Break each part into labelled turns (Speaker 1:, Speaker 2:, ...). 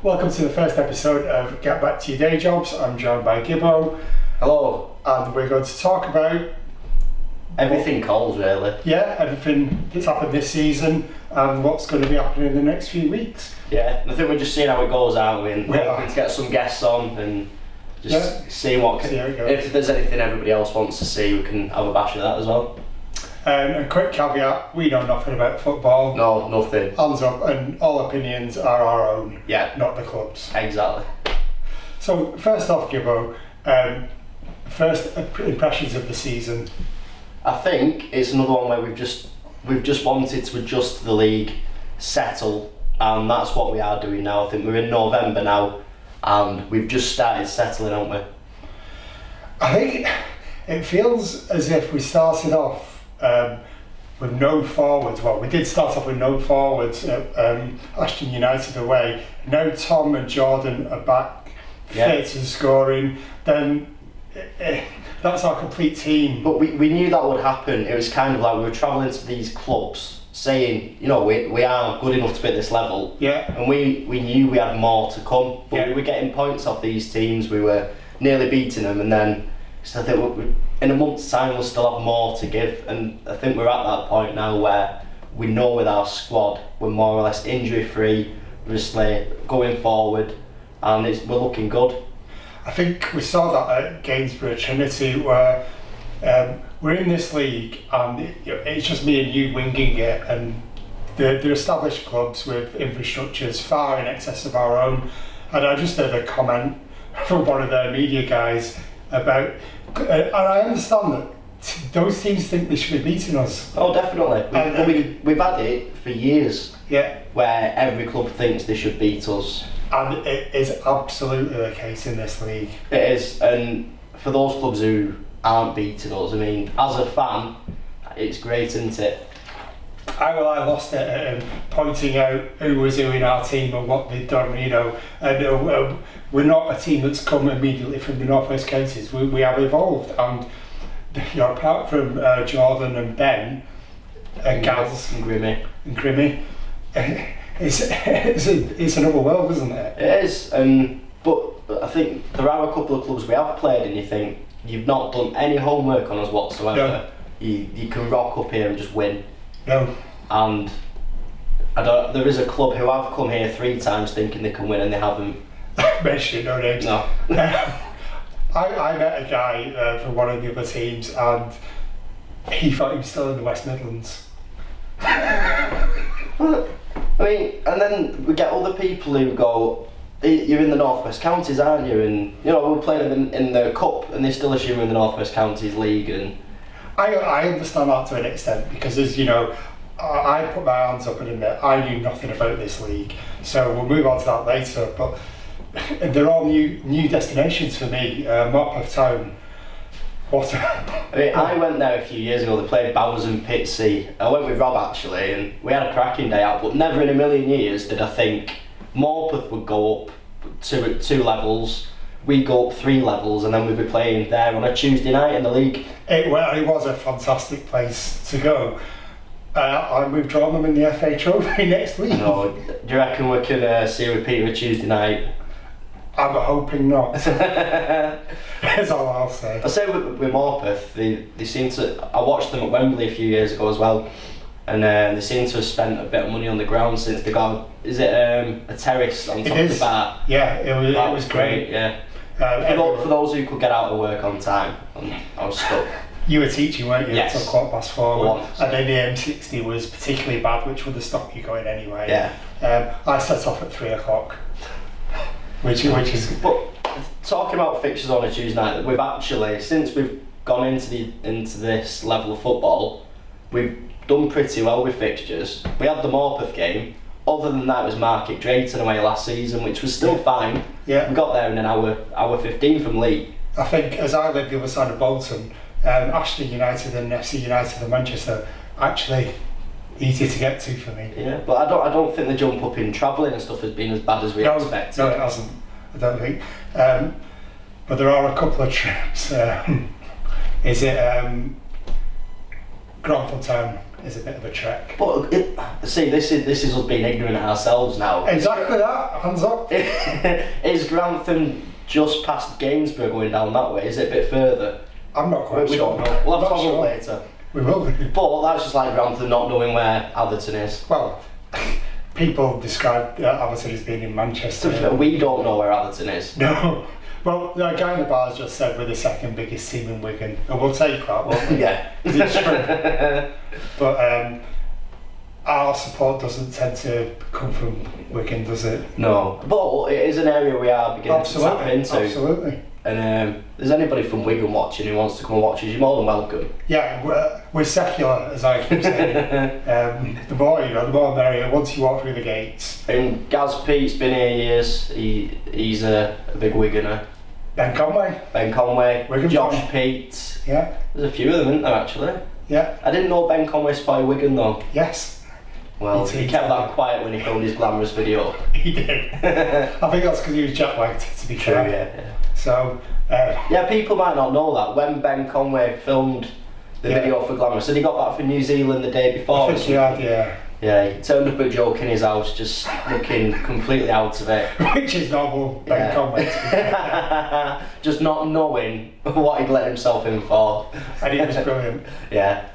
Speaker 1: Welcome to the first episode of Get Back to Your Day Jobs. I'm joined by Gibbo.
Speaker 2: Hello.
Speaker 1: And we're going to talk about
Speaker 2: everything Colls, really.
Speaker 1: Yeah, everything that's happened this season and what's going to be happening in the next few weeks.
Speaker 2: Yeah, I think we're just seeing how it goes, aren't we? And we're hoping to get some guests on and just see what
Speaker 1: see how it goes.
Speaker 2: If there's anything everybody else wants to see, we can have a bash of that as well.
Speaker 1: A quick caveat, we know nothing about football.
Speaker 2: No, nothing.
Speaker 1: Hands up, and all opinions are our own,
Speaker 2: yeah,
Speaker 1: not the club's.
Speaker 2: Exactly.
Speaker 1: So, first off, Gibbo, first impressions of the season.
Speaker 2: I think it's another one where we've just wanted to adjust to the league, settle, and that's what we are doing now. I think we're in November now, and we've just started settling, haven't we?
Speaker 1: I think it feels as if we started off with no forwards. Well, we did start off with no forwards at Ashton United away. Now Tom and Jordan are back, fit and scoring. Then that's our complete team.
Speaker 2: But we knew that would happen. It was kind of like we were travelling to these clubs saying, you know, we are good enough to be at this level.
Speaker 1: Yeah.
Speaker 2: And we knew we had more to come. But we were getting points off these teams. We were nearly beating them, and then so I think in a month's time we'll still have more to give. And I think we're at that point now where we know with our squad we're more or less injury free, obviously going forward, and we're looking good. I
Speaker 1: think we saw that at Gainsborough Trinity, where we're in this league and it's just me and you winging it, and they're established clubs with infrastructures far in excess of our own. And I just heard a comment from one of their media guys about, and I understand that those teams think they should be beating us.
Speaker 2: Oh, definitely. We've had it for years.
Speaker 1: Yeah.
Speaker 2: Where every club thinks they should beat us.
Speaker 1: And it is absolutely the case in this league.
Speaker 2: It is, and for those clubs who aren't beating us, I mean, as a fan, it's great, isn't it?
Speaker 1: I lost it at pointing out who was who in our team and what they'd done, you know. And we're not a team that's come immediately from the North West Counties. We have evolved, and you know, apart from Jordan and Ben and Gaz
Speaker 2: and
Speaker 1: Grimmy, it's another world, isn't it?
Speaker 2: It is, but I think there are a couple of clubs we have played and you think you've not done any homework on us whatsoever.
Speaker 1: No.
Speaker 2: You can rock up here and just win.
Speaker 1: No.
Speaker 2: And there is a club who have come here 3 times thinking they can win and they haven't.
Speaker 1: Mention no names.
Speaker 2: No.
Speaker 1: I met a guy from one of the other teams and he thought he was still in the West Midlands.
Speaker 2: I mean, and then we get other people who go, you're in the North West Counties, aren't you? And you know, we're playing in the Cup and they still assume we're in the North West Counties League. And
Speaker 1: I understand that to an extent, because as you know, I put my hands up and admit I knew nothing about this league. So we'll move on to that later, but they're all new destinations for me. Morpeth Town.
Speaker 2: I went there a few years ago. They played Bowers and Pitsea. I went with Rob actually, and we had a cracking day out. But never in a million years did I think Morpeth would go up two levels. We'd go up 3 levels, and then we'd be playing there on a Tuesday night in the league.
Speaker 1: It was a fantastic place to go. And we've drawn them in the FA Trophy next week.
Speaker 2: No, do you reckon we can see a repeat of a Tuesday night?
Speaker 1: I'm hoping not. That's all I'll say.
Speaker 2: I say with Morpeth, they seem to. I watched them at Wembley a few years ago as well, and they seem to have spent a bit of money on the ground since they got. Is it a terrace on top of the bar?
Speaker 1: Yeah, it was great.
Speaker 2: Yeah. For those who could get out of work on time, I was stuck.
Speaker 1: You were teaching, weren't you?
Speaker 2: Yes.
Speaker 1: Until 4:15. And then the M60 was particularly bad, which would have stopped you going anyway.
Speaker 2: Yeah.
Speaker 1: I set off at 3:00. Which is.
Speaker 2: But talking about fixtures on a Tuesday night, we've actually, since we've gone into this level of football, we've done pretty well with fixtures. We had the Morpeth game. Other than that, it was Market Drayton away last season, which was still fine.
Speaker 1: Yeah.
Speaker 2: We got there in an hour 15 from Lee.
Speaker 1: I think as I lived the other side of Bolton, Ashton United and FC United and Manchester actually easy to get to for me.
Speaker 2: Yeah, but I don't think the jump up in travelling and stuff has been as bad as we expected.
Speaker 1: No, it hasn't. I don't think. But there are a couple of trips. Is it Grantham Town is a bit of a trek.
Speaker 2: But see, this is us being ignorant ourselves now.
Speaker 1: Exactly that. Hands up.
Speaker 2: Is Grantham just past Gainsborough going down that way? Is it a bit further?
Speaker 1: I'm not quite
Speaker 2: We
Speaker 1: sure.
Speaker 2: don't know. We'll have to
Speaker 1: Not
Speaker 2: have a look
Speaker 1: sure.
Speaker 2: later.
Speaker 1: We will do.
Speaker 2: But that's just like Grantham not knowing where Atherton is.
Speaker 1: Well, people describe Atherton as being in Manchester.
Speaker 2: We don't know where Atherton is.
Speaker 1: No. Well, the guy in the bar's just said we're the second biggest team in Wigan. And we'll take that, won't we?
Speaker 2: Yeah.
Speaker 1: It's true. But our support doesn't tend to come from Wigan, does it?
Speaker 2: No. But it is an area we are beginning to tap into.
Speaker 1: Absolutely.
Speaker 2: And if there's anybody from Wigan watching who wants to come and watch us, you're more than welcome.
Speaker 1: Yeah, we're secular, as I keep saying. The more the more merrier. Once you walk through the gates.
Speaker 2: And Gaz Pete's been here years. He's a big Wiganer.
Speaker 1: Ben Conway.
Speaker 2: Ben Conway.
Speaker 1: Wigan
Speaker 2: Josh
Speaker 1: fan.
Speaker 2: Pete.
Speaker 1: Yeah.
Speaker 2: There's a few of them, isn't there, actually?
Speaker 1: Yeah.
Speaker 2: I didn't know Ben Conway supported Wigan though.
Speaker 1: Yes.
Speaker 2: Well, he kept that quiet when he filmed his glamorous video.
Speaker 1: He did. I think that's because he was jet-lagged, to be
Speaker 2: True,
Speaker 1: fair.
Speaker 2: yeah.
Speaker 1: So.
Speaker 2: Yeah, people might not know that. When Ben Conway filmed the video for Glamorous, and he got back from New Zealand the day before.
Speaker 1: I think he had, yeah.
Speaker 2: Yeah, he turned up at Joke in his house, just looking completely out of it.
Speaker 1: Which is normal, Ben Conway, to be fair.
Speaker 2: Just not knowing what he'd let himself in for.
Speaker 1: And he was brilliant.
Speaker 2: Yeah.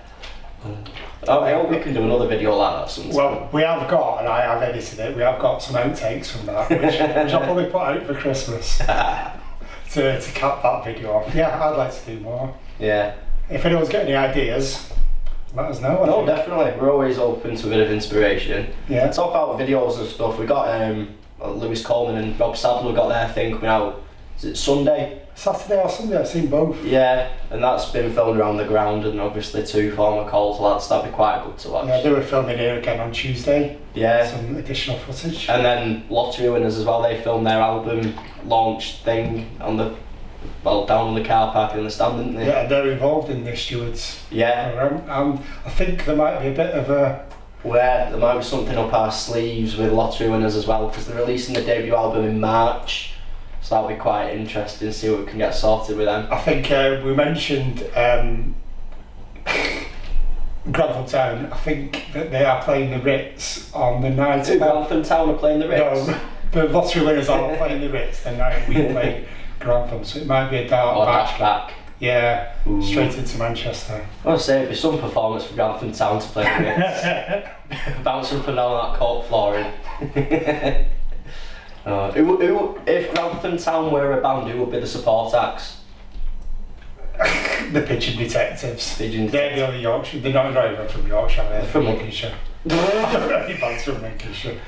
Speaker 2: I hope we can do another video like that sometime.
Speaker 1: Well, we have got, and I have edited it, we have got some outtakes from that, which I'll probably put out for Christmas to cap that video off. Yeah, I'd like to do more.
Speaker 2: Yeah.
Speaker 1: If anyone's got any ideas, let us know.
Speaker 2: No, definitely. We're always open to a bit of inspiration.
Speaker 1: Yeah.
Speaker 2: Talk about videos and stuff. We got Lewis Coleman and Rob Sadler got their thing coming out. Is it Sunday?
Speaker 1: Saturday or Sunday, I've seen both.
Speaker 2: Yeah, and that's been filmed around the ground, and obviously two former Colls lads. That'd be quite good to watch.
Speaker 1: Yeah, they were filming here again on Tuesday.
Speaker 2: Yeah.
Speaker 1: Some additional footage.
Speaker 2: And then lottery winners as well. They filmed their album launch thing on the down on the car park in the stand, didn't they?
Speaker 1: Yeah, they're involved in the stewards
Speaker 2: Yeah.
Speaker 1: program. I think there might be a bit of a.
Speaker 2: Where there might be something up our sleeves with lottery winners as well, because they're releasing the debut album in March. So that'll be quite interesting to see what we can get sorted with them.
Speaker 1: I think we mentioned Grantham Town. I think that they are playing the Ritz on the night.
Speaker 2: Grantham Town are playing the Ritz?
Speaker 1: No, the lottery winners are playing the Ritz the night we play Grantham, so it might be a dark
Speaker 2: Or
Speaker 1: back.
Speaker 2: dash back.
Speaker 1: Yeah,
Speaker 2: Ooh.
Speaker 1: straight into Manchester.
Speaker 2: I want to say it'd be some performance for Grantham Town to play the Ritz. Bounce up and down that court flooring. If Grantham Town were a band, who would be the support acts?
Speaker 1: The Pigeon Detectives.
Speaker 2: Pigeon
Speaker 1: They're the only Yorkshire. They're not even from Yorkshire. They're from
Speaker 2: From-
Speaker 1: Lincolnshire. I don't know any bands from Lincolnshire.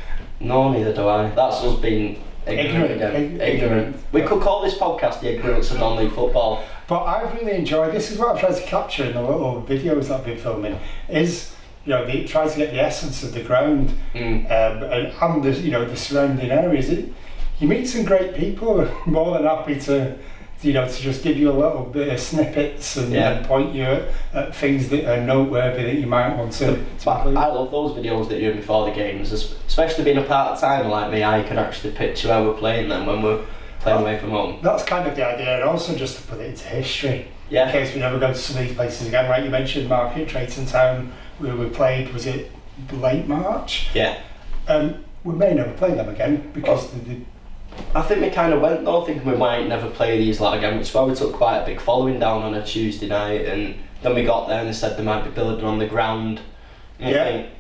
Speaker 2: No, neither do I. That's us being ignorant again. Ignorant. We could call this podcast the ignorance of non-league football.
Speaker 1: But I've really enjoyed. This is what I've tried to capture in the little videos that I've been filming. Is try to get the essence of the ground and the surrounding areas. You meet some great people who are more than happy to just give you a little bit of snippets and point you at things that are noteworthy that you might want to include.
Speaker 2: I love those videos that you're doing before the games, especially being a part-timer like me. I can actually picture how we're playing them when we're playing away from home.
Speaker 1: That's kind of the idea, and also just to put it into history.
Speaker 2: Yeah.
Speaker 1: In case we never go to some of these places again. Right, you mentioned Market, Drayton Town, where we played, was it late March?
Speaker 2: Yeah.
Speaker 1: We may never play them again because
Speaker 2: I think we kind of went though, thinking we might never play these lot again, which is why we took quite a big following down on a Tuesday night, and then we got there and they said they might be building on the ground. And I think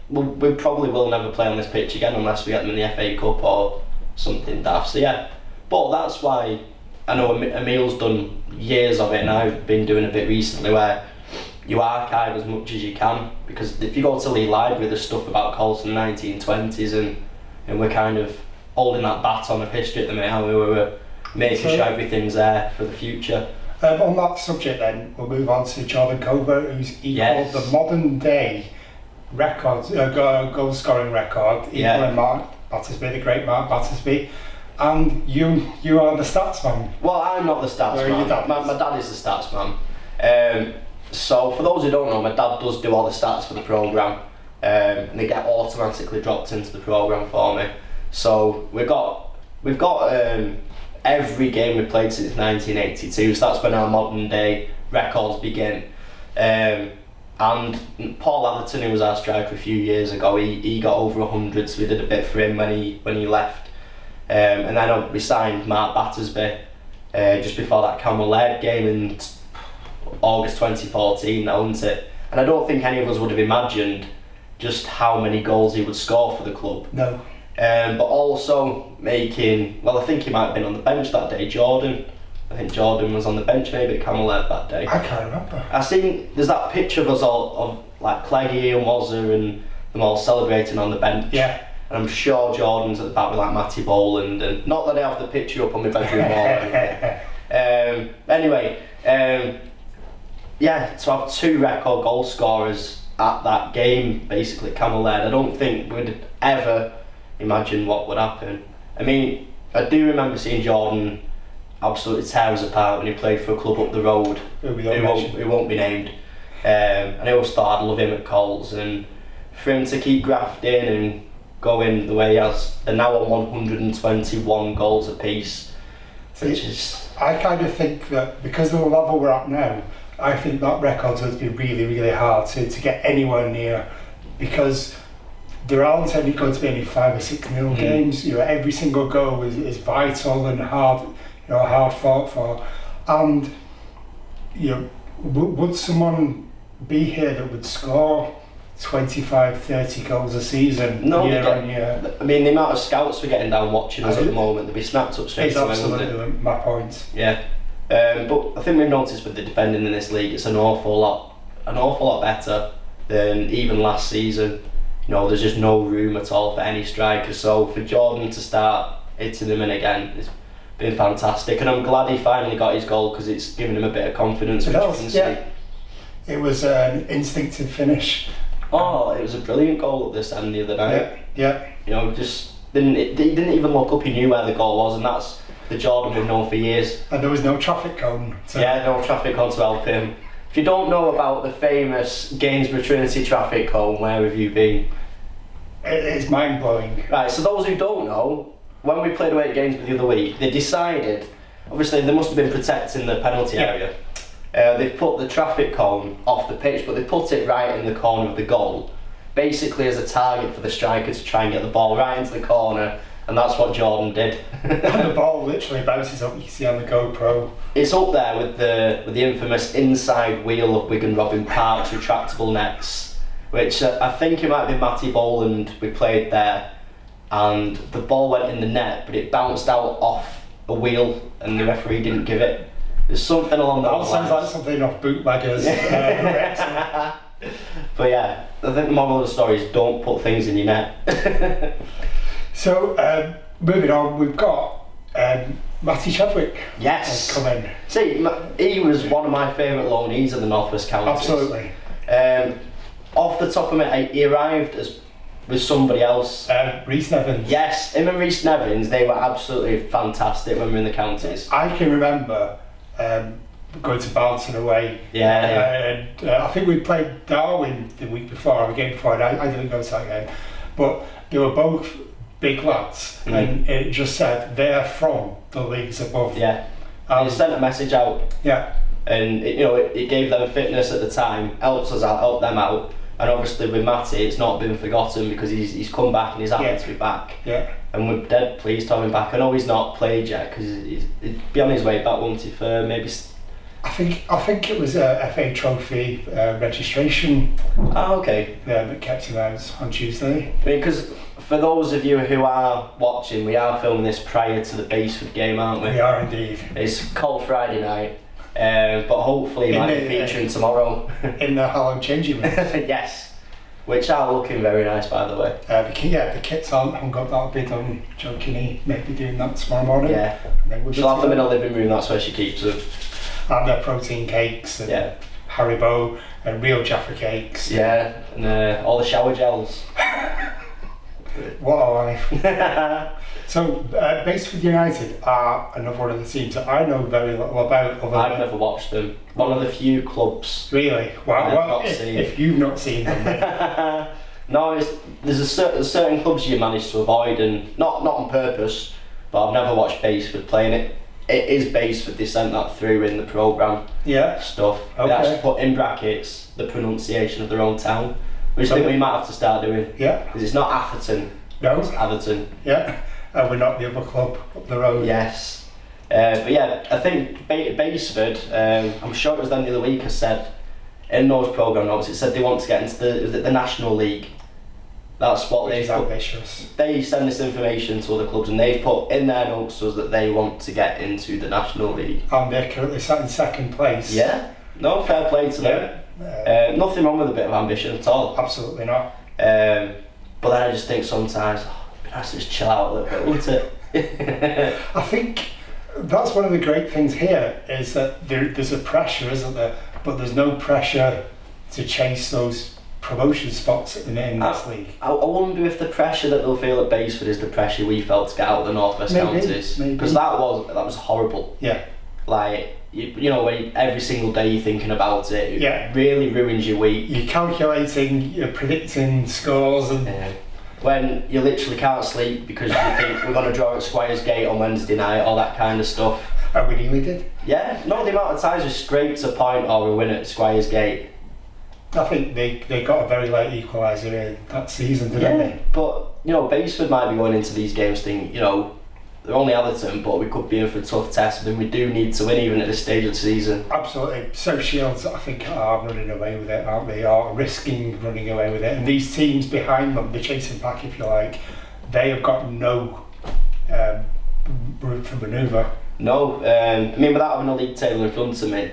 Speaker 2: we probably will never play on this pitch again unless we get them in the FA Cup or something daft. So yeah, but that's why I know Emil's done years of it, and I've been doing a bit recently where you archive as much as you can, because if you go to Lee Library there's stuff about Colls in the 1920s and we're kind of holding that baton of history at the minute, how we were making sure everything's there for the future.
Speaker 1: On that subject then, we'll move on to Jordan Covert, who's equalled the modern day record, goal scoring record, equaling Mark Battersby, the great Mark Battersby. And you are the stats man.
Speaker 2: Well, I'm not the stats
Speaker 1: Where
Speaker 2: man.
Speaker 1: are your dad?
Speaker 2: My dad is the stats man. So for those who don't know, my dad does do all the stats for the programme, and they get automatically dropped into the programme for me. So we've got every game we've played since 1982, so that's when our modern day records begin. And Paul Atherton, who was our striker a few years ago, he got over 100, so we did a bit for him when he left. And then we signed Mark Battersby just before that Camel Laird game in August 2014, that wasn't it? And I don't think any of us would have imagined just how many goals he would score for the club.
Speaker 1: No.
Speaker 2: But also making, well, I think he might have been on the bench that day, Jordan. I think Jordan was on the bench maybe at Camel Laird that day.
Speaker 1: I can't remember.
Speaker 2: I seen there's that picture of us all, of like Cleggy and Wazza and them all celebrating on the bench.
Speaker 1: Yeah.
Speaker 2: And I'm sure Jordan's at the back with like Matty Boland, and not that I have the picture up on my bedroom wall. Anyway, yeah, to have 2 record goal scorers at that game, basically at Camel Laird, I don't think we'd ever imagine what would happen. I mean, I do remember seeing Jordan absolutely tear us apart when he played for a club up the road who won't be named. And I always thought I'd love him at Colls, and for him to keep grafting and going the way he has, they're now on 121 goals apiece, which is...
Speaker 1: I kind of think that because of the level we're at now, I think that record's going to be really, really hard to get anywhere near, because there aren't any going to be any 5 or 6-0 games. You know, every single goal is vital and hard, hard fought for. And would someone be here that would score 25, 30 goals a season year on year?
Speaker 2: I mean, the amount of scouts we're getting down watching us at the moment, they'll be snapped up straight away.
Speaker 1: It's absolutely my point.
Speaker 2: Yeah. But I think we've noticed with the defending in this league, it's an awful lot better than even last season. There's just no room at all for any striker. So for Jordan to start hitting them in again, it's been fantastic, and I'm glad he finally got his goal, because it's given him a bit of confidence, which you can see.
Speaker 1: It was an instinctive finish.
Speaker 2: Oh, it was a brilliant goal at this end the other night.
Speaker 1: Yeah.
Speaker 2: Just he didn't even look up. He knew where the goal was, and that's the Jordan we've known for years.
Speaker 1: And there was no traffic cone.
Speaker 2: Yeah, no traffic cone to help him. If you don't know about the famous Gainsborough Trinity traffic cone, where have you been?
Speaker 1: It's mind blowing.
Speaker 2: Right. So those who don't know, when we played away at Gainsborough the other week, they decided, obviously they must have been protecting the penalty area. They've put the traffic cone off the pitch, but they put it right in the corner of the goal, basically as a target for the striker to try and get the ball right into the corner, and that's what Jordan did.
Speaker 1: And the ball literally bounces up. You can see on the GoPro.
Speaker 2: It's up there with the infamous inside wheel of Wigan Robin Park's retractable nets, which I think it might have been Matty Boland we played there, and the ball went in the net, but it bounced out off a wheel, and the referee didn't give it. There's something along those lines.
Speaker 1: That sounds like something off Bootleggers.
Speaker 2: But yeah, I think the moral of the story is don't put things in your net.
Speaker 1: So, moving on, we've got Matty Chadwick.
Speaker 2: Yes.
Speaker 1: Come in.
Speaker 2: See, he was one of my favourite loanees of the North West Counties.
Speaker 1: Absolutely.
Speaker 2: Off the top of my head, he arrived with somebody else.
Speaker 1: Rhys Nevins.
Speaker 2: Yes, him and Rhys Nevins, they were absolutely fantastic when we were in the counties.
Speaker 1: I can remember going to Barton away.
Speaker 2: Yeah.
Speaker 1: And I think we played Darwin the week before, or the game before, and I didn't go to that game. But they were both big lads, and it just said they're from the leagues above.
Speaker 2: Yeah. It sent a message out.
Speaker 1: Yeah.
Speaker 2: And it gave them fitness at the time, helped us out, helped them out. And obviously with Matty, it's not been forgotten, because he's come back and he's happy to be back.
Speaker 1: Yeah.
Speaker 2: And we're dead pleased to have him back. I know he's not played yet, because he'd be on his way back, won't he, for maybe...
Speaker 1: I think it was a FA Trophy registration.
Speaker 2: Oh, okay.
Speaker 1: That kept him out on Tuesday.
Speaker 2: I mean, because for those of you who are watching, we are filming this prior to the Basford game, aren't we?
Speaker 1: We are indeed.
Speaker 2: It's cold Friday night, but hopefully it might be featuring tomorrow.
Speaker 1: In the Hallow changing rooms.
Speaker 2: Yes, which are looking very nice, by the way.
Speaker 1: The kits aren't hung up, that'll be done jokingly, maybe doing that tomorrow morning.
Speaker 2: Yeah,
Speaker 1: and then
Speaker 2: she'll have them in a living room, that's where she keeps them.
Speaker 1: And their protein cakes, and Haribo, and real Jaffa cakes.
Speaker 2: Yeah, and all the shower gels.
Speaker 1: What a life. So, Basford United are another one of the teams that I know very little about.
Speaker 2: I've never watched them. One of the few clubs.
Speaker 1: Really? Well, if you've not seen them, then.
Speaker 2: No, there's certain clubs you manage to avoid, and not on purpose, but I've never watched Basford playing it. it is Basford. They sent that through in the programme stuff.
Speaker 1: Okay.
Speaker 2: They actually put in brackets the pronunciation of their own town, which I think we might have to start doing.
Speaker 1: Yeah.
Speaker 2: Because it's not Atherton.
Speaker 1: No.
Speaker 2: It's Atherton.
Speaker 1: Yeah. And we're not the other club up the road.
Speaker 2: Yes. But yeah, I think Basford, I'm sure it was them the other week, has said in those programme notes, it said they want to get into the National League. That's what they've
Speaker 1: ambitious.
Speaker 2: They send this information to other clubs and they've put in their notes that they want to get into the National League.
Speaker 1: And they're currently sat in second place.
Speaker 2: Yeah, no, fair play to them. Nothing wrong with a bit of ambition at all.
Speaker 1: Absolutely not.
Speaker 2: But then I just think sometimes, it'd be nice to just chill out a little bit, wouldn't it?
Speaker 1: I think that's one of the great things here, is that there's a pressure, isn't there? But there's no pressure to chase those promotion spots in this league.
Speaker 2: I wonder if the pressure that they'll feel at Basford is the pressure we felt to get out of the North West counties. Because that was horrible.
Speaker 1: Yeah.
Speaker 2: Like, you know, when every single day you're thinking about it,
Speaker 1: yeah.
Speaker 2: really ruins your week.
Speaker 1: You're calculating, you're predicting scores, and
Speaker 2: when you literally can't sleep because you think we're going to draw at Squires Gate on Wednesday night, all that kind of stuff.
Speaker 1: And we nearly did.
Speaker 2: Yeah, no, the amount of times we scraped a point or we win at Squires Gate.
Speaker 1: I think they got a very late equaliser in that season, didn't they?
Speaker 2: But, you know, Basford might be going into these games thinking, you know, they're only Atherton, but we could be in for a tough test, but then we do need to win even at this stage of the season.
Speaker 1: Absolutely. So Shields, I think, are running away with it, aren't they? Are risking running away with it. And these teams behind them, the chasing pack, if you like, they have got no room for manoeuvre.
Speaker 2: No, I mean, without having a league table in front of me,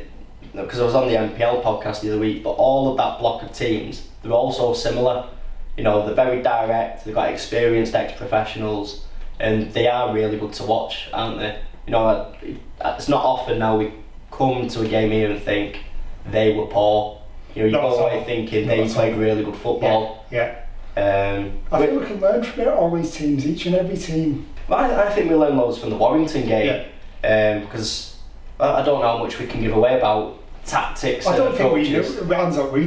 Speaker 2: because I was on the MPL podcast the other week, but all of that block of teams, they're all so similar. You know, they're very direct, they've got experienced ex-professionals, and they are really good to watch, aren't they? You know, it's not often now we come to a game here and think they were poor. You know, you go away thinking they played really good football.
Speaker 1: Yeah. I think we can learn from it, all these teams, each and every team.
Speaker 2: Well, I think we learned loads from the Warrington game, because I don't know how much we can give away about tactics.
Speaker 1: I don't think we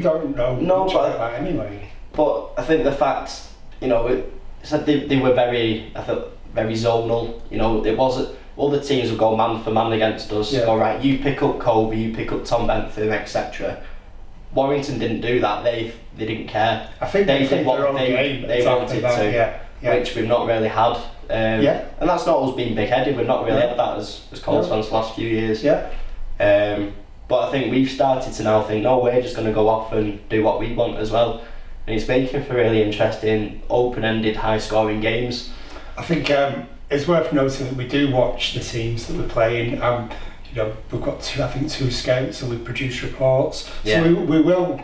Speaker 1: don't know
Speaker 2: much about
Speaker 1: that anyway.
Speaker 2: But I think the fact, you know, it said they were very zonal. You know, it wasn't all the teams would go man for man against us.
Speaker 1: Yeah.
Speaker 2: Go right, you pick up Colby, you pick up Tom Bentham, etc. Warrington didn't do that. They didn't care.
Speaker 1: I think they did what
Speaker 2: they wanted to, which we've not really had. And that's not us being big-headed. We've not really had that as Colls fans the last few years. But I think we've started to now think, no, we're just going to go off and do what we want as well. And it's making for really interesting, open-ended, high-scoring games.
Speaker 1: I think it's worth noting that we do watch the teams that we're playing. You know, we've got two scouts, and we produce reports.
Speaker 2: Yeah.
Speaker 1: So we will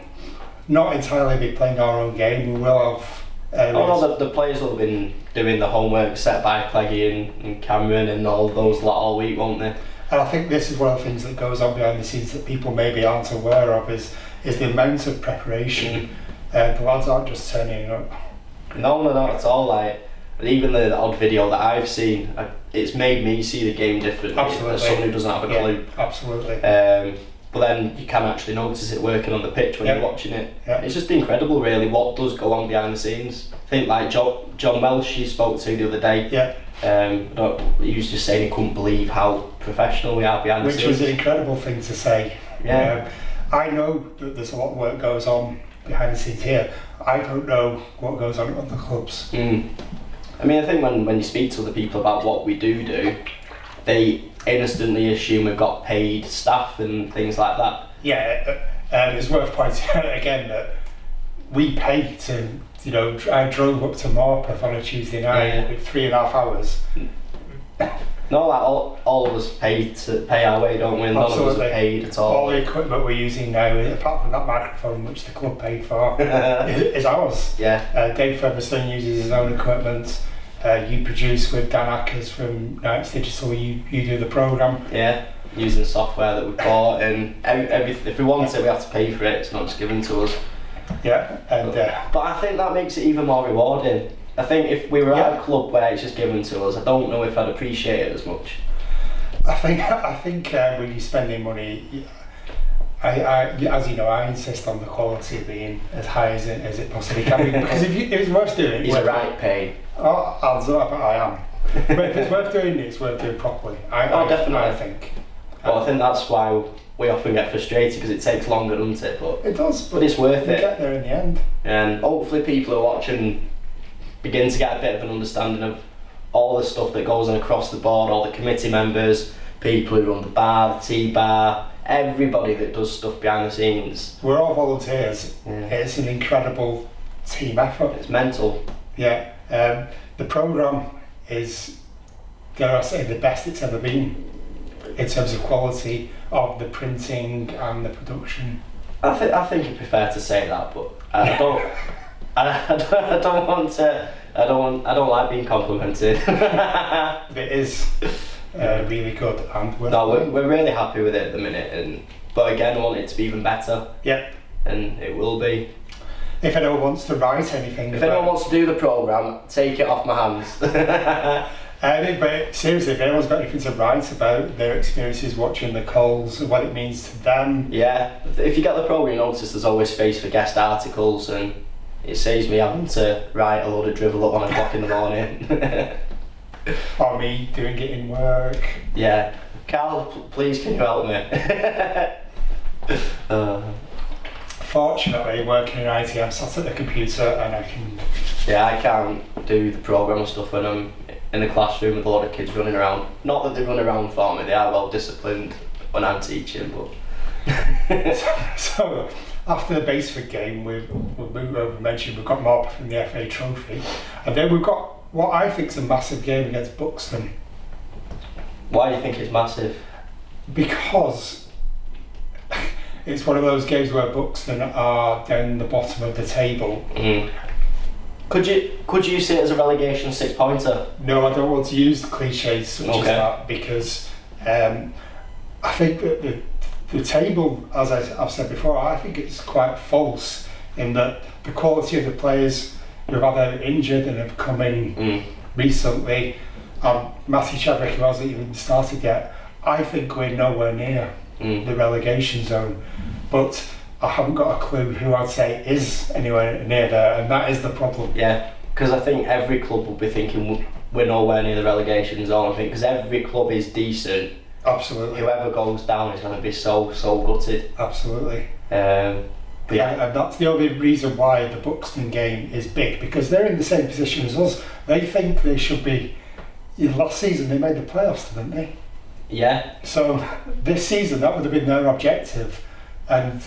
Speaker 1: not entirely be playing our own game. We will have.
Speaker 2: The players will have been doing the homework set by Cleggy and Cameron and all those lot all week, won't they?
Speaker 1: And I think this is one of the things that goes on behind the scenes that people maybe aren't aware of is the amount of preparation. The lads aren't just turning up.
Speaker 2: No, not at all. Like, even the odd video that I've seen, it's made me see the game differently.
Speaker 1: Absolutely.
Speaker 2: As someone who doesn't have a clue.
Speaker 1: Absolutely.
Speaker 2: But then you can actually notice it working on the pitch when you're watching it. It's just incredible, really, what does go on behind the scenes. I think like John Welsh, you spoke to the other day. He was just saying he couldn't believe how professional we are behind the scenes.
Speaker 1: Which was an incredible thing to say. I know that there's a lot of work goes on behind the scenes here. I don't know what goes on at other clubs.
Speaker 2: I mean, I think when you speak to other people about what we do, they instantly assume we've got paid staff and things like that.
Speaker 1: It's worth pointing out again that we pay to, you know, I drove up to Morpeth on a Tuesday night with 3.5 hours.
Speaker 2: No, like all of us pay our way, don't we? None of us are paid at all.
Speaker 1: All the equipment we're using now, apart from that microphone which the club paid for, is ours. Dave Featherstone uses his own equipment. You produce with Dan Ackers from Nights Digital. You do the programme.
Speaker 2: Using software that we bought, and if we want it, we have to pay for it. It's not just given to us. But I think that makes it even more rewarding. I think if we were at a club where it's just given to us, I don't know if I'd appreciate it as much.
Speaker 1: I think when you're spending money, as you know, I insist on the quality being as high as it possibly can be. Because if it's worth doing,
Speaker 2: He's a right pay.
Speaker 1: Oh, hands up, I am. But if it's worth doing, it's worth doing properly.
Speaker 2: Definitely.
Speaker 1: I think.
Speaker 2: But I think that's why we often get frustrated, because it takes longer, doesn't it? But
Speaker 1: it does.
Speaker 2: But it's worth
Speaker 1: we
Speaker 2: it.
Speaker 1: Get there in the end.
Speaker 2: And hopefully people who are watching begin to get a bit of an understanding of all the stuff that goes on across the board, all the committee members, people who run the bar, the tea bar, everybody that does stuff behind the scenes.
Speaker 1: We're all volunteers.
Speaker 2: Yeah.
Speaker 1: It's an incredible team effort.
Speaker 2: It's mental.
Speaker 1: Yeah. The programme is, dare I say, the best it's ever been in terms of quality of the printing and the production.
Speaker 2: I think it'd be fair to say that, but I don't. I don't want to. I don't like being complimented.
Speaker 1: It is really good, and
Speaker 2: we're really happy with it at the minute, but again, I want it to be even better.
Speaker 1: Yeah.
Speaker 2: And it will be.
Speaker 1: If anyone wants to write anything,
Speaker 2: if anyone wants to do the programme, take it off my hands.
Speaker 1: But seriously, if anyone's got anything to write about their experiences watching the Colls and what it means to them.
Speaker 2: Yeah, if you get the programme, you notice there's always space for guest articles, and it saves me having to write a load of drivel at 1 o'clock in the morning.
Speaker 1: Or me doing it in work.
Speaker 2: Yeah. Carl, please can you help me?
Speaker 1: Fortunately, working in IT, I'm sat at the computer and I can...
Speaker 2: Yeah, I can't do the programme and stuff when I'm in the classroom with a lot of kids running around. Not that they run around for me, they are well disciplined when I'm teaching, but...
Speaker 1: So, after the Basford game, we mentioned we've got Morpeth in the FA Trophy, and then we've got what I think is a massive game against Buxton.
Speaker 2: Why do you think it's massive?
Speaker 1: Because it's one of those games where Buxton are down the bottom of the table.
Speaker 2: Mm. Could you see it as a relegation 6-pointer?
Speaker 1: No, I don't want to use the cliches such as that, because I think that the table, as I've said before, I think it's quite false in that the quality of the players who have either injured and have come in recently, Matthew Chadwick, who hasn't even started yet, I think we're nowhere near the relegation zone. But I haven't got a clue who I'd say is anywhere near there, and that is the problem.
Speaker 2: Yeah, because I think every club will be thinking we're nowhere near the relegation zone, I think, because every club is decent.
Speaker 1: Absolutely.
Speaker 2: Whoever goes down is going to be so gutted.
Speaker 1: Absolutely.
Speaker 2: But yeah,
Speaker 1: and that's the only reason why the Buxton game is big, because they're in the same position as us. They think they should be. Last season they made the playoffs, didn't they?
Speaker 2: Yeah.
Speaker 1: So this season that would have been their objective, and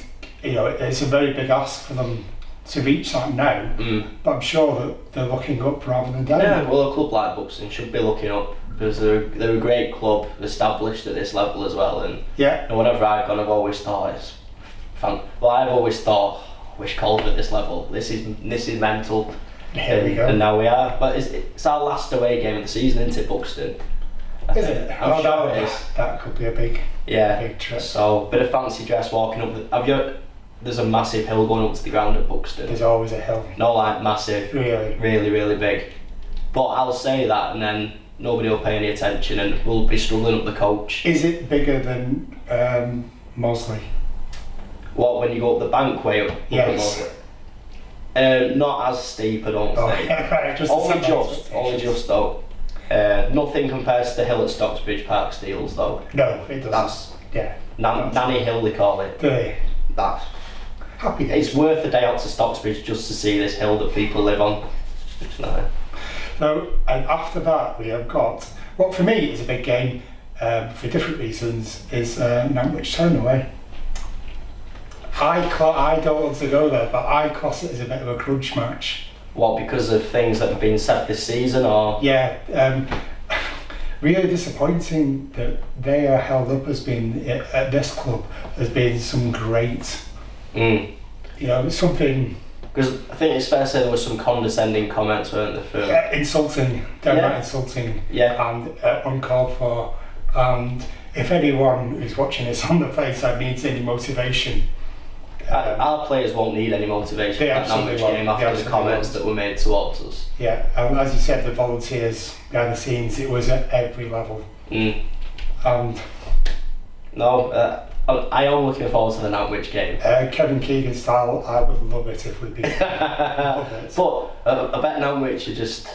Speaker 1: it's a very big ask for them to reach that now. But I'm sure that they're looking up rather than down.
Speaker 2: Yeah. Well, a club like Buxton should be looking up, because they're a great club, established at this level as well, and whenever I've gone, I've always thought it's fun. Well, I've always thought, wish Colls at this level. This is mental.
Speaker 1: Here we go.
Speaker 2: And now we are. But it's our last away game of the season, isn't it, Buxton?
Speaker 1: Is it?
Speaker 2: I'm sure it is.
Speaker 1: That could be a big trip.
Speaker 2: So, bit of fancy dress walking up. There's a massive hill going up to the ground at Buxton.
Speaker 1: There's always a hill.
Speaker 2: No, like massive.
Speaker 1: Really?
Speaker 2: Really, really big. But I'll say that, and then nobody will pay any attention, and we'll be struggling up the coach.
Speaker 1: Is it bigger than Mosley?
Speaker 2: What, when you go up the bankway up?
Speaker 1: Yes.
Speaker 2: Not as steep, I don't think.
Speaker 1: Right,
Speaker 2: only just though. Nothing compares to the hill at Stocksbridge Park Steels though.
Speaker 1: No, it doesn't.
Speaker 2: Nanny Hill they call it.
Speaker 1: Do they?
Speaker 2: That's
Speaker 1: happy days.
Speaker 2: It's worth a day out to Stocksbridge just to see this hill that people live on.
Speaker 1: So, and after that we have got what for me is a big game for different reasons, is Nantwich Town away. I don't want to go there, but I class it as a bit of a grudge match.
Speaker 2: What, because of things that have been said this season, or?
Speaker 1: Yeah, really disappointing that they are held up as being, at this club, as being some great, something...
Speaker 2: Because I think it's fair to say there were some condescending comments, weren't there?
Speaker 1: Insulting, downright insulting, and uncalled for. And if anyone who's watching this on the face side needs any motivation,
Speaker 2: our players won't need any motivation for that Nantwich game after the comments that were made towards us.
Speaker 1: Yeah, and as you said, the volunteers behind the scenes, it was at every level. And
Speaker 2: I am looking forward to the Nantwich game.
Speaker 1: Kevin Keegan style, I would love it if we beat them.
Speaker 2: But I bet Nantwich are just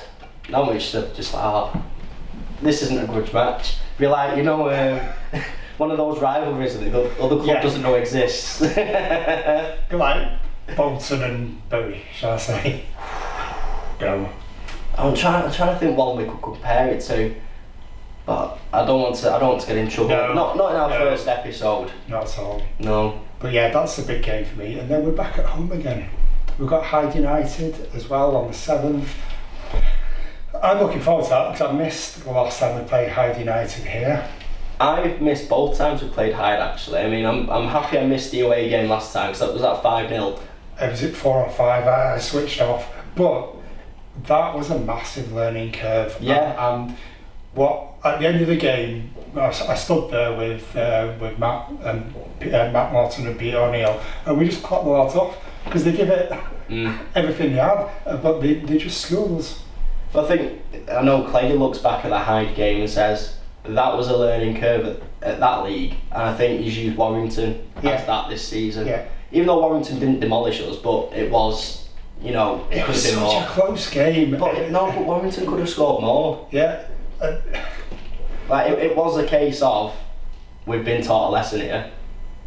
Speaker 2: like, this isn't a grudge match. Be like, you know, one of those rivalries that the other club doesn't know exists.
Speaker 1: Like Bolton and Bury, shall I say? Go.
Speaker 2: I'm trying to think one we could compare it to, but I don't want to get in trouble.
Speaker 1: No,
Speaker 2: not in our first episode.
Speaker 1: Not at all.
Speaker 2: No.
Speaker 1: But yeah, that's a big game for me. And then we're back at home again. We've got Hyde United as well on the 7th. I'm looking forward to that because I missed the last time we played Hyde United here.
Speaker 2: I've missed both times we played Hyde actually. I mean, I'm happy I missed the away game last time because that was at 5-0.
Speaker 1: Was it 4 or 5? I switched off. But that was a massive learning curve.
Speaker 2: Yeah.
Speaker 1: And what at the end of the game, I stood there with Matt and Matt Morton and Peter O'Neill, and we just clapped the lads off because they give it everything they have, but they're just schools.
Speaker 2: But I know Clay looks back at the Hyde game and says that was a learning curve at that league, and I think he's used Warrington as that this season.
Speaker 1: Yeah.
Speaker 2: Even though Warrington didn't demolish us, but it was, you know, it could have been more.
Speaker 1: Such a close game.
Speaker 2: But Warrington could have scored more.
Speaker 1: Yeah.
Speaker 2: Like it was a case of we've been taught a lesson here,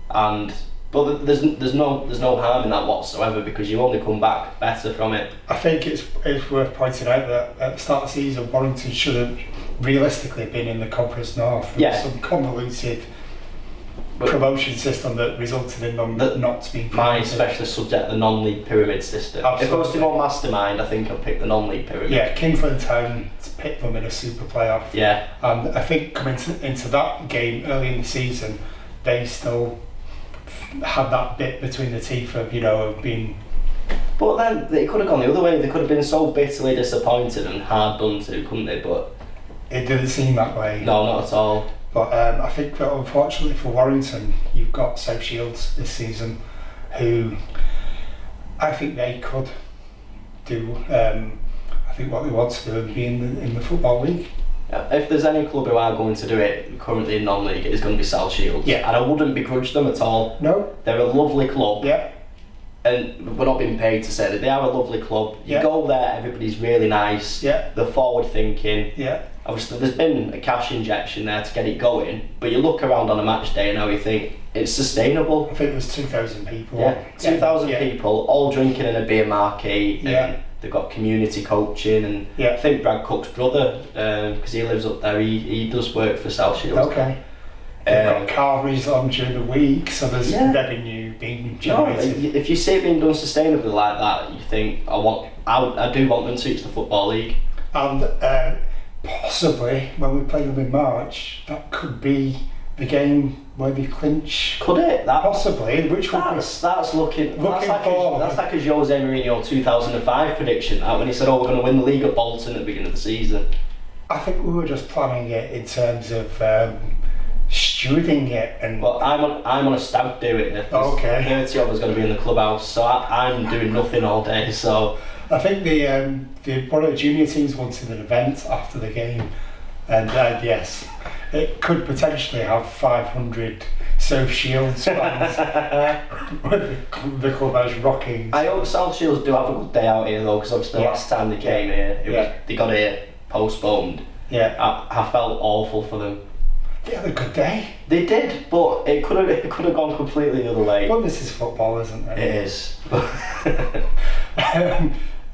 Speaker 2: but there's no harm in that whatsoever because you only come back better from it.
Speaker 1: I think it's worth pointing out that at the start of the season, Warrington should have realistically been in the Conference North. There was some convoluted promotion system that resulted in them not being promoted.
Speaker 2: My specialist subject, the non-league pyramid system.
Speaker 1: Absolutely.
Speaker 2: If I was to go mastermind, I think I'd pick the non-league pyramid.
Speaker 1: Yeah, Kingsland Town picked them in a super playoff.
Speaker 2: Yeah.
Speaker 1: And I think coming into that game early in the season, they still had that bit between the teeth of, being...
Speaker 2: But then they could have gone the other way. They could have been so bitterly disappointed and hard done to, couldn't they? But
Speaker 1: it didn't seem that way.
Speaker 2: No, not at all.
Speaker 1: But I think that unfortunately for Warrington, you've got South Shields this season, who I think they could do. I think what they want to do and be in the Football League.
Speaker 2: If there's any club who are going to do it currently in non-league, it's going to be South Shields.
Speaker 1: Yeah.
Speaker 2: And I wouldn't begrudge them at all.
Speaker 1: No.
Speaker 2: They're a lovely club.
Speaker 1: Yeah.
Speaker 2: And we're not being paid to say that they are a lovely club. You go there, everybody's really nice.
Speaker 1: Yeah.
Speaker 2: They're forward thinking.
Speaker 1: Yeah.
Speaker 2: Obviously, there's been a cash injection there to get it going, but you look around on a match day and now you think it's sustainable.
Speaker 1: I think it was 2,000 people.
Speaker 2: Yeah, 2,000 people all drinking in a beer marquee.
Speaker 1: Yeah.
Speaker 2: They've got community coaching, and I think Brad Cook's brother, because he lives up there, he does work for South Shields.
Speaker 1: Okay. They've got Collieries on during the week, so there's revenue being generated.
Speaker 2: If you see it being done sustainably like that, you think I do want them to reach the Football League.
Speaker 1: And possibly when we play them in March, that could be the game where they clinch.
Speaker 2: Could it?
Speaker 1: Possibly, which
Speaker 2: that's looking
Speaker 1: forward.
Speaker 2: That's like a Jose Mourinho 2005 prediction. When he said, "Oh, we're going to win the league at Bolton at the beginning of the season."
Speaker 1: I think we were just planning it in terms of stewarding it. And
Speaker 2: well, I'm on a stag do it.
Speaker 1: Okay.
Speaker 2: 30 of us going to be in the clubhouse, so I'm doing nothing all day. So
Speaker 1: I think the one of the junior teams wanted an event after the game, and yes, it could potentially have 500 South Shields fans with the clubhouse rocking.
Speaker 2: I hope South Shields do have a good day out here though, because obviously the last time they came here, they got here postponed.
Speaker 1: Yeah,
Speaker 2: I felt awful for them.
Speaker 1: They had a good day.
Speaker 2: They did, but it could have gone completely the other way.
Speaker 1: Well, this is football, isn't it?
Speaker 2: It is.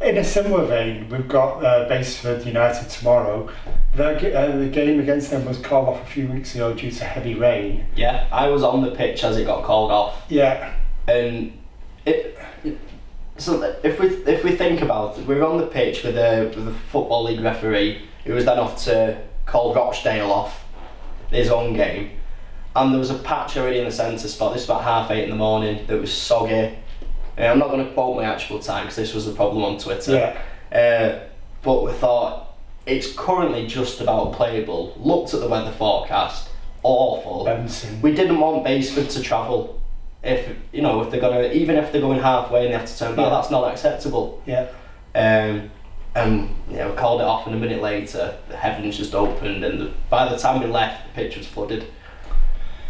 Speaker 1: In a similar vein, we've got Basford United tomorrow. The game against them was called off a few weeks ago due to heavy rain.
Speaker 2: Yeah, I was on the pitch as it got called off.
Speaker 1: Yeah.
Speaker 2: And so if we think about it, we were on the pitch with the Football League referee, who was then off to call Rochdale off his own game, and there was a patch already in the centre spot. This was about 8:30 in the morning. That was soggy. I'm not going to quote my actual time because this was the problem on Twitter.
Speaker 1: Yeah.
Speaker 2: But we thought it's currently just about playable. Looked at the weather forecast, awful.
Speaker 1: Bouncing.
Speaker 2: We didn't want Basford to travel. If they're gonna, even if they're going halfway and they have to turn back, that's not acceptable.
Speaker 1: Yeah.
Speaker 2: And we called it off, and a minute later the heavens just opened, and by the time we left, the pitch was flooded.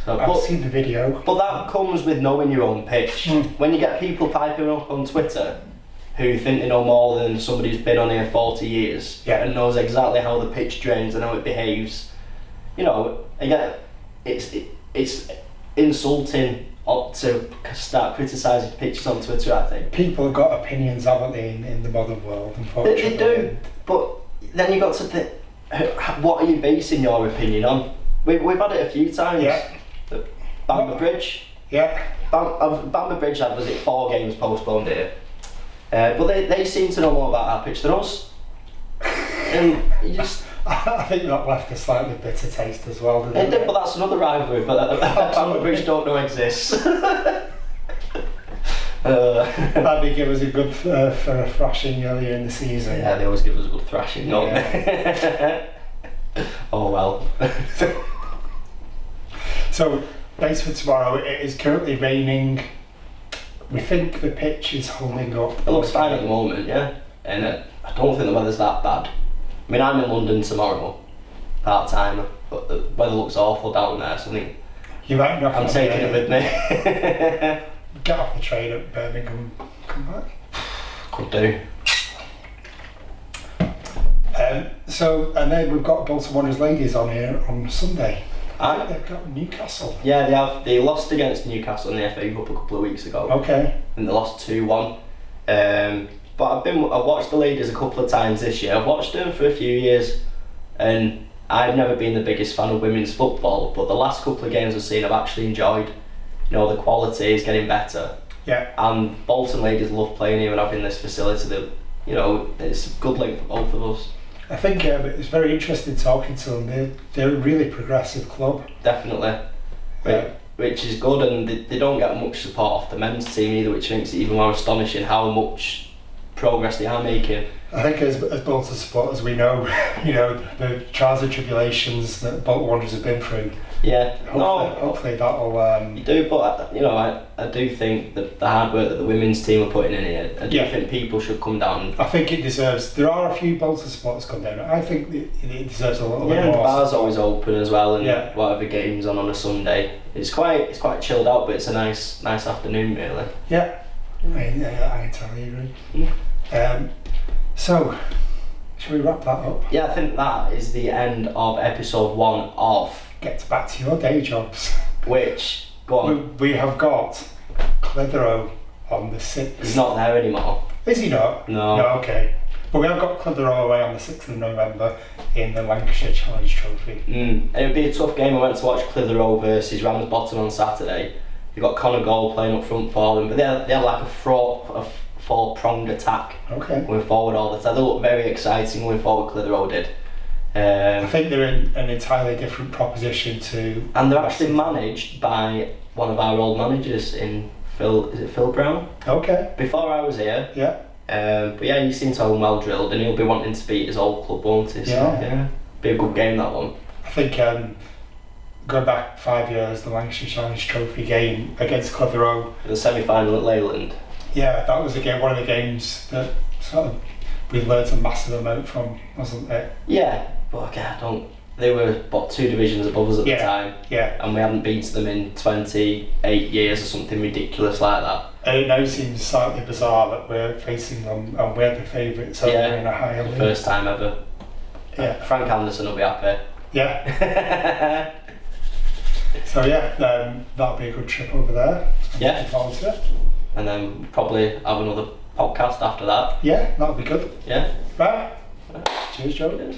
Speaker 1: I've seen the video.
Speaker 2: But that comes with knowing your own pitch. When you get people piping up on Twitter who think they know more than somebody who's been on here 40 years and knows exactly how the pitch drains and how it behaves. You know, again, it's insulting to start criticising pitches on Twitter, I think.
Speaker 1: People have got opinions, haven't they, in the modern world, unfortunately.
Speaker 2: They do, but then you got to think, what are you basing your opinion on? We've had it a few times.
Speaker 1: Yeah.
Speaker 2: Bamber Bridge.
Speaker 1: Yeah.
Speaker 2: Bamber Bridge had, was it 4 games postponed here? But they seem to know more about our pitch than us. And you just...
Speaker 1: I think that left a slightly bitter taste as well, didn't it?
Speaker 2: It did, but that's another rivalry, but Bamber Bridge don't know exists.
Speaker 1: That'd give us a good for a thrashing earlier in the season.
Speaker 2: Yeah, they always give us a good thrashing, don't they? Oh well.
Speaker 1: So, Basford tomorrow, it is currently raining. We think the pitch is holding up.
Speaker 2: It looks fine at the moment, yeah. And I don't think the weather's that bad. I mean, I'm in London tomorrow, part-time, but the weather looks awful down there, so I think
Speaker 1: you might not.
Speaker 2: I'm taking it with me.
Speaker 1: Get off the train at Birmingham, come back.
Speaker 2: Could do.
Speaker 1: And then we've got Bolton Wanderers ladies on here on Sunday. I think they've got Newcastle.
Speaker 2: Yeah, they have. They lost against Newcastle in the FA Cup a couple of weeks ago.
Speaker 1: Okay.
Speaker 2: And they lost 2-1. But I've watched the ladies a couple of times this year. I've watched them for a few years, and I've never been the biggest fan of women's football. But the last couple of games I've seen, I've actually enjoyed. You know, the quality is getting better.
Speaker 1: Yeah.
Speaker 2: And Bolton ladies love playing here and having this facility. That, you know, it's a good link for both of us.
Speaker 1: I think it's very interesting talking to them. They're a really progressive club.
Speaker 2: Definitely.
Speaker 1: Yeah.
Speaker 2: Which is good, and they don't get much support off the men's team either, which makes it even more astonishing how much progress they are making.
Speaker 1: I think as Bolton supporters, we know, you know, the trials and tribulations that Bolton Wanderers have been through.
Speaker 2: Yeah.
Speaker 1: Hopefully that'll...
Speaker 2: You do, but you know, I do think that the hard work that the women's team are putting in here, I do think people should come down.
Speaker 1: I think it deserves... There are a few Bolton supporters come down. I think it deserves a little bit more.
Speaker 2: Yeah, the bar's always open as well, and
Speaker 1: yeah.
Speaker 2: whatever game's on a Sunday. It's quite chilled out, but it's a nice afternoon, really.
Speaker 1: Yeah. I entirely agree. So, shall we wrap that up?
Speaker 2: Yeah, I think that is the end of episode 1 of...
Speaker 1: Get back to your day jobs.
Speaker 2: Which, go on.
Speaker 1: We have got Clitheroe on the 6th.
Speaker 2: He's not there anymore.
Speaker 1: Is he not?
Speaker 2: No.
Speaker 1: No, okay. But we have got Clitheroe away on the 6th of November in the Lancashire Challenge Trophy.
Speaker 2: It would be a tough game. I went to watch Clitheroe versus Ramsbottom on Saturday. You've got Connor Gold playing up front for them, but they have like a four-pronged attack going forward all the time. They look very exciting going forward, Clitheroe did.
Speaker 1: I think they're in an entirely different proposition to...
Speaker 2: And they're actually managed by one of our old managers in Phil, is it Phil Brown?
Speaker 1: Okay.
Speaker 2: Before I was here.
Speaker 1: Yeah.
Speaker 2: But yeah, he seems to have him well drilled, and he'll be wanting to beat his old club, won't he? So, yeah. Be a good game, that one.
Speaker 1: I think going back 5 years, the Lancashire Challenge Trophy game against Clitheroe.
Speaker 2: The semi-final at Leyland.
Speaker 1: Yeah, that was one of the games that sort of we learned a massive amount from, wasn't it?
Speaker 2: Yeah, but okay, they were 2 divisions above us at the time.
Speaker 1: Yeah. And
Speaker 2: we hadn't beaten them in 28 years or something ridiculous like that.
Speaker 1: And it now seems slightly bizarre that we're facing them and we're the favourites over in a higher league.
Speaker 2: First time ever.
Speaker 1: Yeah.
Speaker 2: Frank Anderson will be happy.
Speaker 1: Yeah. So yeah, that'll be a good trip over there. I'm looking forward to it.
Speaker 2: And then probably have another podcast after that.
Speaker 1: Yeah, that'll be good.
Speaker 2: Yeah.
Speaker 1: Right. Cheers, Joe.
Speaker 2: Cheers.